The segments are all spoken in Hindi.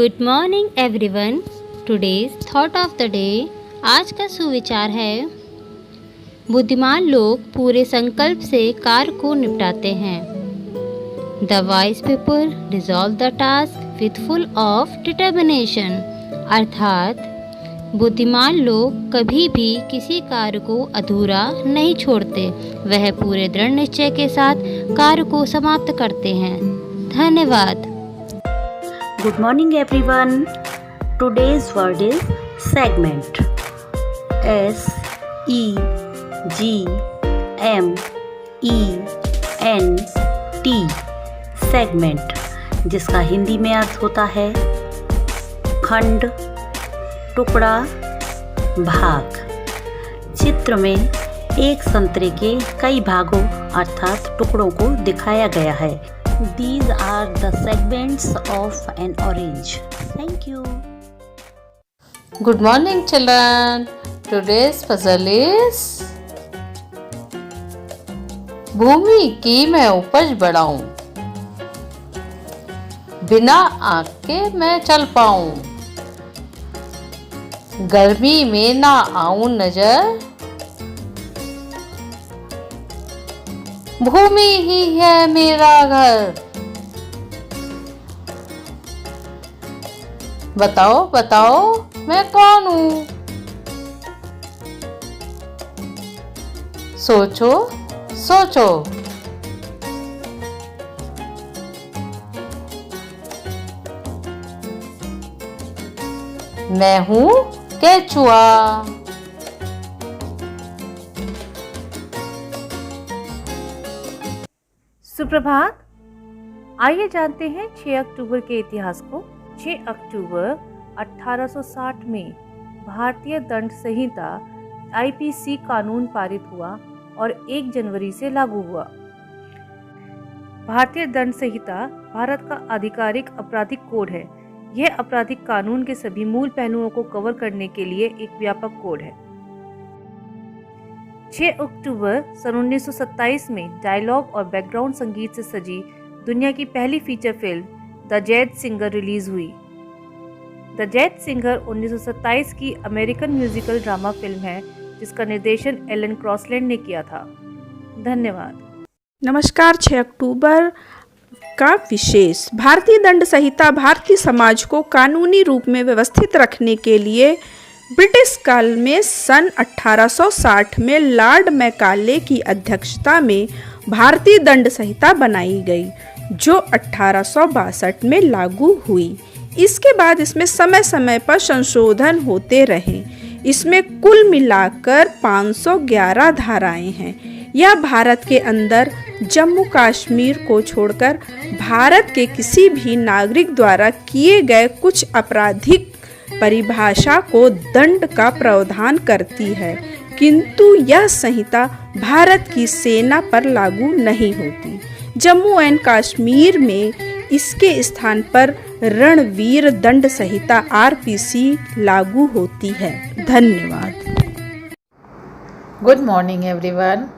Good morning everyone. Today's thought of the day. आज का सुविचार है, बुद्धिमान लोग पूरे संकल्प से कार्य को निपटाते हैं। The wise people resolve the task with full of determination. अर्थात बुद्धिमान लोग कभी भी किसी कार्य को अधूरा नहीं छोड़ते, वह पूरे दृढ़ निश्चय के साथ कार्य को समाप्त करते हैं। धन्यवाद। Good morning everyone. Today's word is segment. S E G M E N T segment, जिसका हिंदी में अर्थ होता है खंड, टुकड़ा, भाग। चित्र में एक संतरे के कई भागों अर्थात टुकड़ों को दिखाया गया है। These are the segments of an orange. Thank you. Good morning children. Today's puzzle is भूमि की मैं उपज बढ़ाऊं, बिना आग के मैं चल पाऊं, गर्मी में ना आऊं नजर, भूमि ही है मेरा घर। बताओ बताओ मैं कौन हूँ? सोचो सोचो। मैं हूँ केचुआ। सुप्रभात। आइए जानते हैं 6 अक्टूबर के इतिहास को। 6 अक्टूबर 1860 में भारतीय दंड संहिता आईपीसी कानून पारित हुआ और 1 जनवरी से लागू हुआ। भारतीय दंड संहिता भारत का आधिकारिक आपराधिक कोड है। यह आपराधिक कानून के सभी मूल पहलुओं को कवर करने के लिए एक व्यापक कोड है। 6 अक्टूबर सन 1927 में डायलॉग और बैकग्राउंड संगीत से सजी दुनिया की पहली feature film the jazz singer release हुई। द जैज सिंगर 1927 की अमेरिकन म्यूजिकल ड्रामा फिल्म है जिसका निर्देशन एलन क्रॉसलैंड ने किया था। धन्यवाद। नमस्कार। 6 अक्टूबर का विशेष। भारतीय दंड संहिता भारतीय समाज को कानूनी रूप में व्यवस्थित रखने के लिए ब्रिटिश काल में सन 1860 में लॉर्ड मैकाले की अध्यक्षता में भारतीय दंड संहिता बनाई गई, जो 1862 में लागू हुई। इसके बाद इसमें समय समय पर संशोधन होते रहे। इसमें कुल मिलाकर 511 धाराएं हैं। यह भारत के अंदर जम्मू कश्मीर को छोड़कर भारत के किसी भी नागरिक द्वारा किए गए कुछ आपराधिक परिभाषा को दंड का प्रावधान करती है, किंतु यह संहिता भारत की सेना पर लागू नहीं होती। जम्मू एंड कश्मीर में इसके स्थान पर रणवीर दंड संहिता आरपीसी लागू होती है। धन्यवाद। Good morning everyone.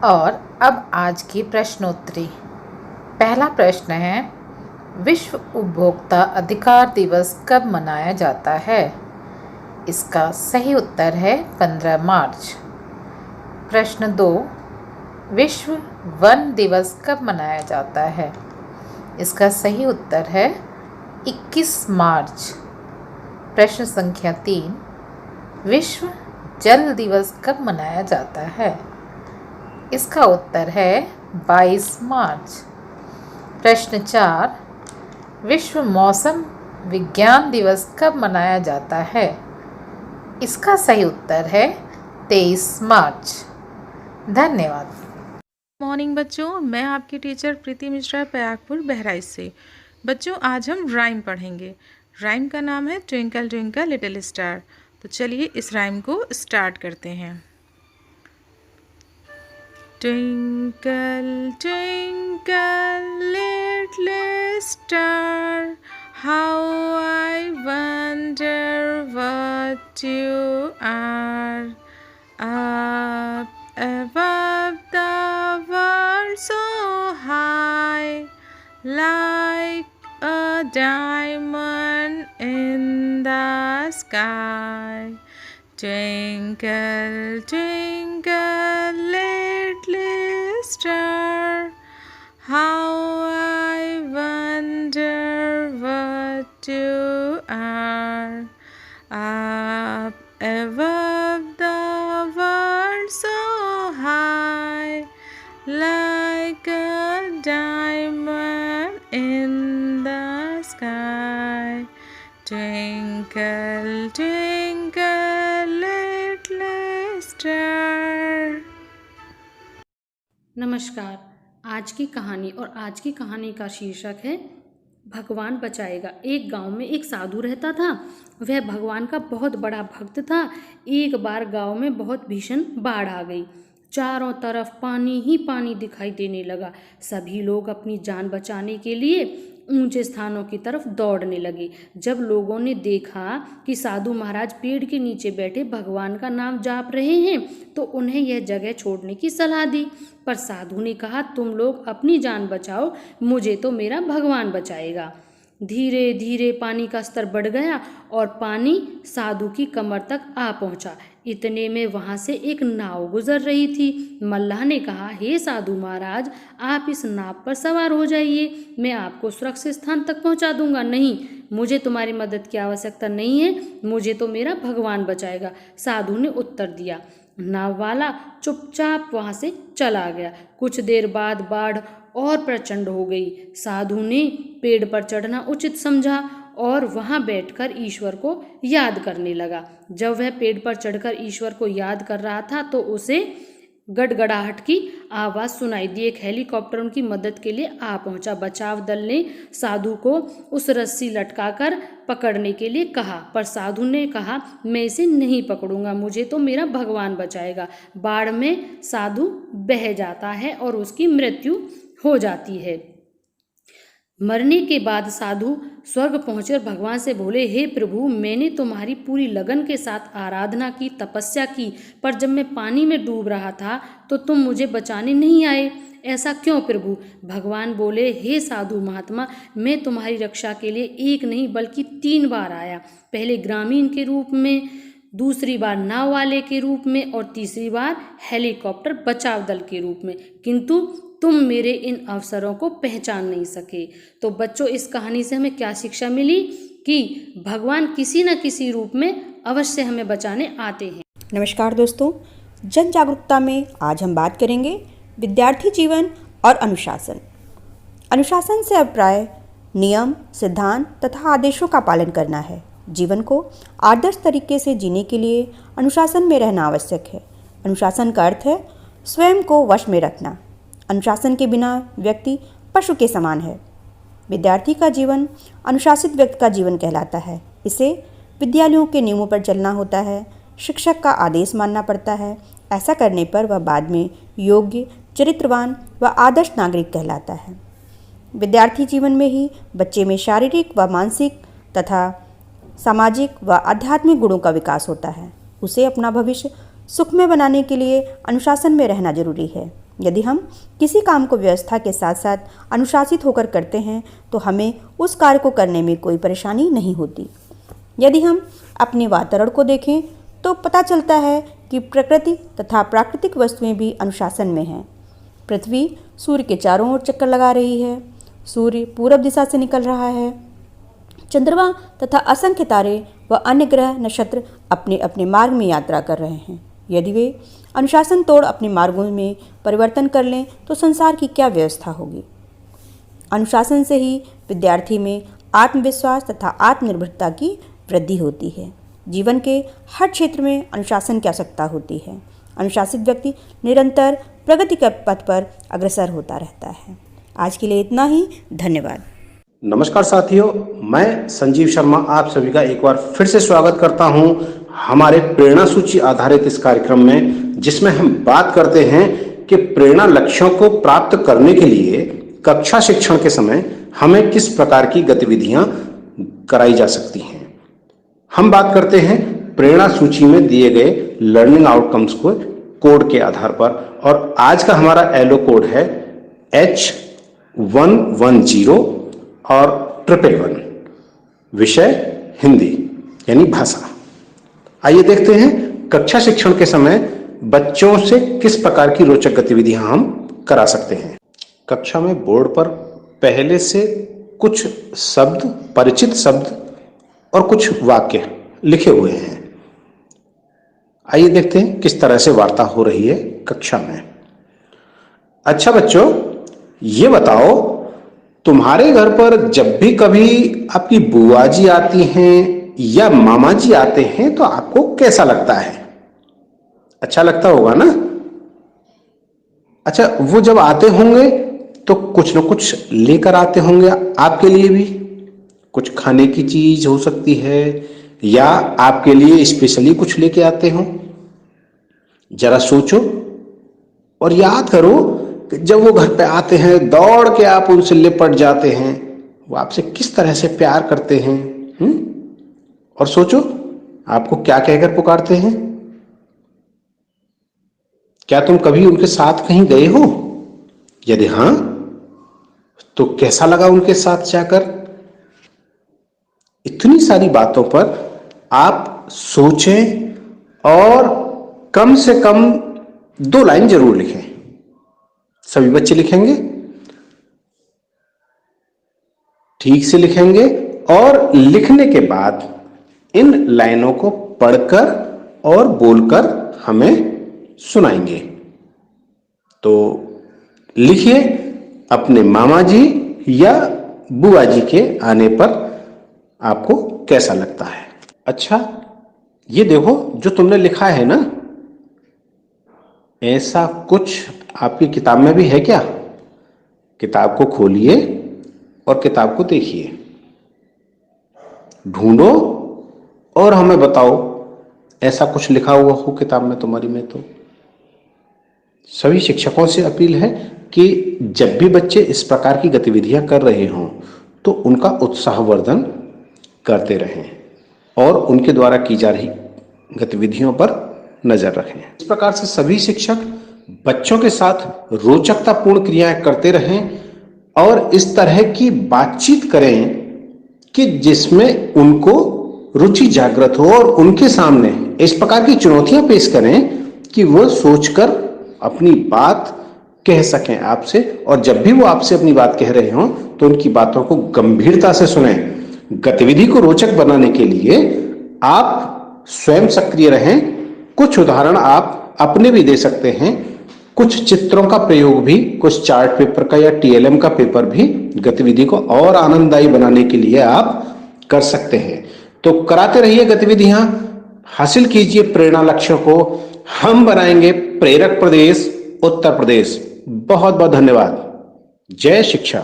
और अब आज की प्रश्नोत्तरी। पहला प्रश्न है, विश्व उपभोक्ता अधिकार दिवस कब मनाया जाता है? इसका सही उत्तर है 15 मार्च। प्रश्न 2, विश्व वन दिवस कब मनाया जाता है? इसका सही उत्तर है 21 मार्च। प्रश्न संख्या 3, विश्व जल दिवस कब मनाया जाता है? इसका उत्तर है 22 मार्च। प्रश्न 4, विश्व मौसम विज्ञान दिवस कब मनाया जाता है? इसका सही उत्तर है 23 मार्च। धन्यवाद। मॉर्निंग बच्चों, मैं आपकी टीचर प्रीति मिश्रा प्रयागपुर बहराइच से। बच्चों, आज हम राइम पढ़ेंगे। राइम का नाम है ट्विंकल ट्विंकल लिटिल स्टार। तो चलिए इस राइम को स्टार्ट करते हैं। Twinkle twinkle little star, how I wonder what you are. Up above the world so high, like a diamond sky. Twinkle, twinkle, little star, how I wonder what you are. Up above the world so high, like a diamond in the sky. Twinkle, twinkle, little star. नमस्कार। आज की कहानी और आज की कहानी का शीर्षक है भगवान बचाएगा। एक गांव में एक साधु रहता था। वह भगवान का बहुत बड़ा भक्त था। एक बार गांव में बहुत भीषण बाढ़ आ गई। चारों तरफ पानी ही पानी दिखाई देने लगा। सभी लोग अपनी जान बचाने के लिए ऊंचे स्थानों की तरफ दौड़ने लगे। जब लोगों ने देखा कि साधु महाराज पेड़ के नीचे बैठे भगवान का नाम जाप रहे हैं तो उन्हें यह जगह छोड़ने की सलाह दी। पर साधु ने कहा, तुम लोग अपनी जान बचाओ, मुझे तो मेरा भगवान बचाएगा। धीरे धीरे पानी का स्तर बढ़ गया और पानी साधु की कमर तक आ पहुंचा। इतने में वहां से एक नाव गुजर रही थी। मल्लाह ने कहा, हे साधु महाराज, आप इस नाव पर सवार हो जाइए, मैं आपको सुरक्षित स्थान तक पहुंचा दूंगा। नहीं, मुझे तुम्हारी मदद की आवश्यकता नहीं है, मुझे तो मेरा भगवान बचाएगा, साधु ने उत्तर दिया। नाव वाला चुपचाप वहां से चला गया। कुछ देर बाद बाढ़ और प्रचंड हो गई। साधु ने पेड़ पर चढ़ना उचित समझा और वहां बैठकर ईश्वर को याद करने लगा। जब वह पेड़ पर चढ़कर ईश्वर को याद कर रहा था तो उसे गड़गड़ाहट की आवाज़ सुनाई दी। एक हेलीकॉप्टर उनकी मदद के लिए आ पहुंचा। बचाव दल ने साधु को उस रस्सी लटकाकर पकड़ने के लिए कहा, पर साधु ने कहा, मैं इसे नहीं पकड़ूंगा, मुझे तो मेरा भगवान बचाएगा। बाढ़ में साधु बह जाता है और उसकी मृत्यु हो जाती है। मरने के बाद साधु स्वर्ग पहुंचे और भगवान से बोले, हे प्रभु, मैंने तुम्हारी पूरी लगन के साथ आराधना की, तपस्या की, पर जब मैं पानी में डूब रहा था तो तुम मुझे बचाने नहीं आए, ऐसा क्यों प्रभु? भगवान बोले, हे साधु महात्मा, मैं तुम्हारी रक्षा के लिए एक नहीं बल्कि 3 बार आया। पहले ग्रामीण के रूप में, दूसरी बार नाव वाले के रूप में और तीसरी बार हेलीकॉप्टर बचाव दल के रूप में, किंतु तुम मेरे इन अवसरों को पहचान नहीं सके। तो बच्चों, इस कहानी से हमें क्या शिक्षा मिली कि भगवान किसी न किसी रूप में अवश्य हमें बचाने आते हैं। नमस्कार दोस्तों, जन जागरूकता में आज हम बात करेंगे विद्यार्थी जीवन और अनुशासन। अनुशासन से अभिप्राय नियम, सिद्धांत तथा आदेशों का पालन करना है। जीवन को आदर्श तरीके से जीने के लिए अनुशासन में रहना आवश्यक है। अनुशासन का अर्थ है स्वयं को वश में रखना। अनुशासन के बिना व्यक्ति पशु के समान है। विद्यार्थी का जीवन अनुशासित व्यक्ति का जीवन कहलाता है। इसे विद्यालयों के नियमों पर चलना होता है, शिक्षक का आदेश मानना पड़ता है। ऐसा करने पर वह बाद में योग्य, चरित्रवान व आदर्श नागरिक कहलाता है। विद्यार्थी जीवन में ही बच्चे में शारीरिक व मानसिक तथा सामाजिक व आध्यात्मिक गुणों का विकास होता है। उसे अपना भविष्य सुखमय बनाने के लिए अनुशासन में रहना जरूरी है। यदि हम किसी काम को व्यवस्था के साथ साथ अनुशासित होकर करते हैं तो हमें उस कार्य को करने में कोई परेशानी नहीं होती। यदि हम अपने वातावरण को देखें तो पता चलता है कि प्रकृति तथा प्राकृतिक वस्तुएं भी अनुशासन में हैं। पृथ्वी सूर्य के चारों ओर चक्कर लगा रही है। सूर्य पूरब दिशा से निकल रहा है। चंद्रमा तथा असंख्य तारे व अन्य ग्रह नक्षत्र अपने अपने मार्ग में यात्रा कर रहे हैं। यदि वे अनुशासन तोड़ अपने मार्गों में परिवर्तन कर लें तो संसार की क्या व्यवस्था होगी। अनुशासन से ही विद्यार्थी में आत्मविश्वास तथा आत्मनिर्भरता की वृद्धि होती है। जीवन के हर क्षेत्र में अनुशासन की आवश्यकता होती है। अनुशासित व्यक्ति निरंतर प्रगति के पथ पर अग्रसर होता रहता है। आज के लिए इतना ही। धन्यवाद। नमस्कार साथियों, मैं संजीव शर्मा आप सभी का एक बार फिर से स्वागत करता हूं हमारे प्रेरणा सूची आधारित इस कार्यक्रम में, जिसमें हम बात करते हैं कि प्रेरणा लक्ष्यों को प्राप्त करने के लिए कक्षा शिक्षण के समय हमें किस प्रकार की गतिविधियां कराई जा सकती हैं। हम बात करते हैं प्रेरणा सूची में दिए गए लर्निंग आउटकम्स को कोड के आधार पर, और आज का हमारा एलो कोड है H110 और 111। विषय हिंदी यानी भाषा। आइए देखते हैं कक्षा शिक्षण के समय बच्चों से किस प्रकार की रोचक गतिविधियां हम करा सकते हैं। कक्षा में बोर्ड पर पहले से कुछ शब्द, परिचित शब्द और कुछ वाक्य लिखे हुए हैं। आइए देखते हैं किस तरह से वार्ता हो रही है कक्षा में। अच्छा बच्चों, ये बताओ, तुम्हारे घर पर जब भी कभी आपकी बुआ जी आती हैं या मामा जी आते हैं तो आपको कैसा लगता है? अच्छा लगता होगा ना? अच्छा, वो जब आते होंगे तो कुछ न कुछ लेकर आते होंगे आपके लिए भी। कुछ खाने की चीज हो सकती है या आपके लिए स्पेशली कुछ लेके आते हो। जरा सोचो और याद करो कि जब वो घर पे आते हैं दौड़ के आप उनसे लिपट जाते हैं, वो आपसे किस तरह से प्यार करते हैं। और सोचो आपको क्या कहकर पुकारते हैं। क्या तुम कभी उनके साथ कहीं गए हो? यदि हां तो कैसा लगा उनके साथ जाकर? इतनी सारी बातों पर आप सोचें और कम से कम 2 लाइन जरूर लिखें। सभी बच्चे लिखेंगे? ठीक से लिखेंगे और लिखने के बाद इन लाइनों को पढ़कर और बोलकर हमें सुनाएंगे। तो लिखिए, अपने मामा जी या बुआ जी के आने पर आपको कैसा लगता है। अच्छा, ये देखो जो तुमने लिखा है ना, ऐसा कुछ आपकी किताब में भी है क्या? किताब को खोलिए और किताब को देखिए, ढूंढो और हमें बताओ ऐसा कुछ लिखा हुआ हो किताब में तुम्हारी में। तो सभी शिक्षकों से अपील है कि जब भी बच्चे इस प्रकार की गतिविधियां कर रहे हों तो उनका उत्साहवर्धन करते रहें और उनके द्वारा की जा रही गतिविधियों पर नजर रखें। इस प्रकार से सभी शिक्षक बच्चों के साथ रोचकतापूर्ण क्रियाएं करते रहें और इस तरह की बातचीत करें कि जिसमें उनको रुचि जागृत हो और उनके सामने इस प्रकार की चुनौतियां पेश करें कि वो सोचकर अपनी बात कह सकें आपसे, और जब भी वो आपसे अपनी बात कह रहे हों तो उनकी बातों को गंभीरता से सुनें। गतिविधि को रोचक बनाने के लिए आप स्वयं सक्रिय रहें। कुछ उदाहरण आप अपने भी दे सकते हैं। कुछ चित्रों का प्रयोग भी, कुछ चार्ट पेपर का या TLM का पेपर भी गतिविधि को और आनंददायी बनाने के लिए आप कर सकते हैं। तो कराते रहिए गतिविधियां, हासिल कीजिए प्रेरणा लक्ष्यों को। हम बनाएंगे प्रेरक प्रदेश उत्तर प्रदेश। बहुत बहुत धन्यवाद। जय शिक्षा।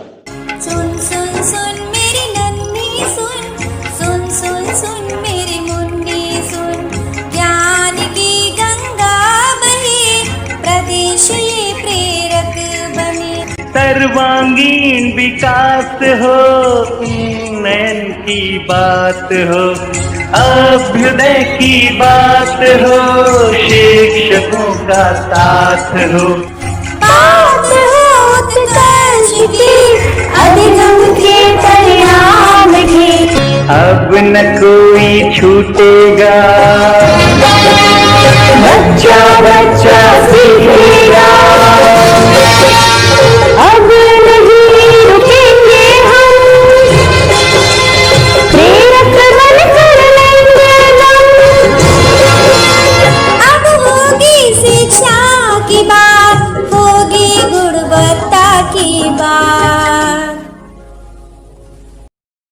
सुन सुन सुन मेरी नन्ही सुन, सुन सुन सुन मेरी मुन्नी सुन, ज्ञान की गंगा बहे, प्रदेश ये प्रेरक बने। सर्वांगीण विकास हो, उन्नयन की बात हो, अभ्युदय की बात हो, शिक्षकों का साथ हो, बात हो उत्कर्ष की, अधिगम के परिणाम की। अब न कोई छूटेगा, बच्चा बच्चा सीखेगा। अब नहीं रुकेंगे हम, प्रेरक बनकर लेंगे दम। अब होगी शिक्षा की बात, होगी गुणवत्ता की बात।